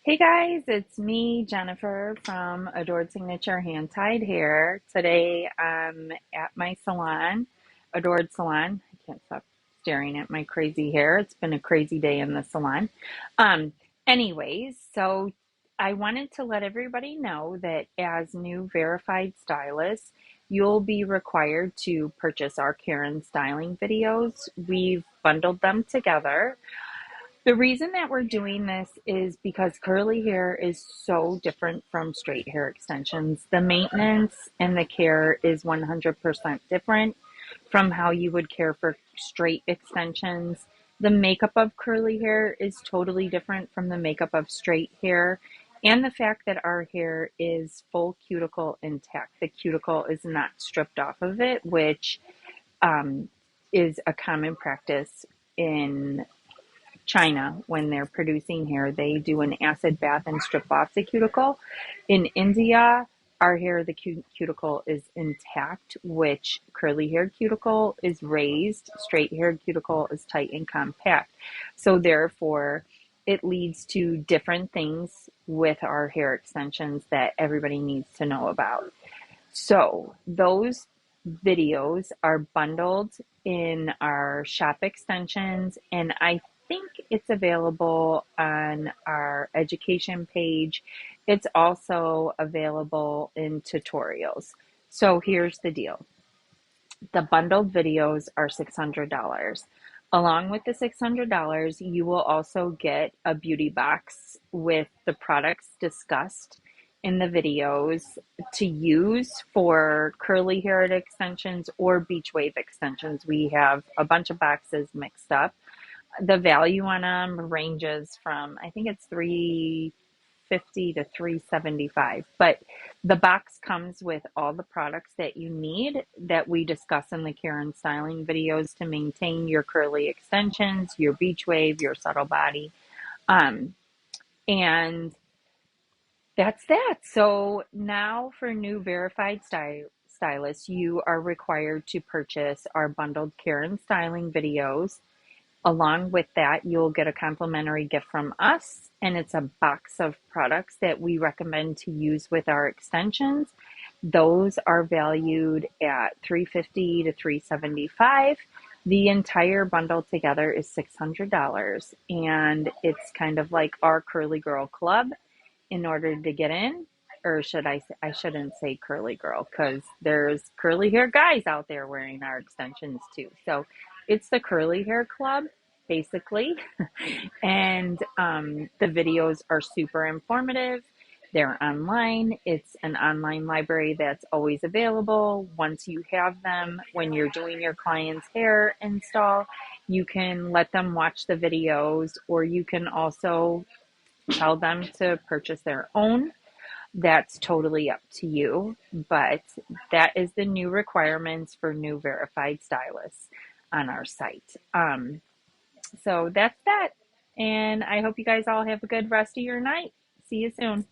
Hey guys, it's me, Jennifer from Adored Signature Hand Tied Hair. Today I'm at my salon, Adored Salon. I can't stop staring at my crazy hair. It's been a crazy day in the salon. Um, so I wanted to let everybody know that as new verified stylists, you'll be required to purchase our Karen styling videos. We've bundled them together. The reason that we're doing this is because curly hair is so different from straight hair extensions. The maintenance and the care is 100% different from how you would care for straight extensions. The makeup of curly hair is totally different from the makeup of straight hair. And the fact that our hair is full cuticle intact. The cuticle is not stripped off of it, which um, is a common practice in China, when they're producing hair, they do an acid bath and strip off the cuticle. In India, our hair, the cuticle is intact, which curly hair cuticle is raised, straight hair cuticle is tight and compact. So therefore, it leads to different things with our hair extensions that everybody needs to know about. So those videos are bundled in our shop extensions, and I think it's available on our education page. It's also available in tutorials. So here's the deal. The bundled videos are $600. Along with the $600, you will also get a beauty box with the products discussed in the videos to use for curly haired extensions or beach wave extensions. We have a bunch of boxes mixed up. The value on them ranges from, I think it's 350 to 375, but the box comes with all the products that you need that we discuss in the Karen styling videos to maintain your curly extensions, your beach wave, your subtle body. Um, and that's that. So now for new verified stylists, you are required to purchase our bundled Karen styling videos. Along with that, you'll get a complimentary gift from us, and it's a box of products that we recommend to use with our extensions. Those are valued at 350 to 375. The entire bundle together is $600, and it's kind of like our Curly Girl Club in order to get in. Or should I shouldn't say curly girl, because there's curly hair guys out there wearing our extensions too. So it's the curly hair club basically. And the videos are super informative. They're online. It's an online library that's always available. Once you have them, when you're doing your client's hair install, you can let them watch the videos, or you can also tell them to purchase their own. That's totally up to you, but that is the new requirements for new verified stylists on our site. So that's that. And I hope you guys all have a good rest of your night. See you soon.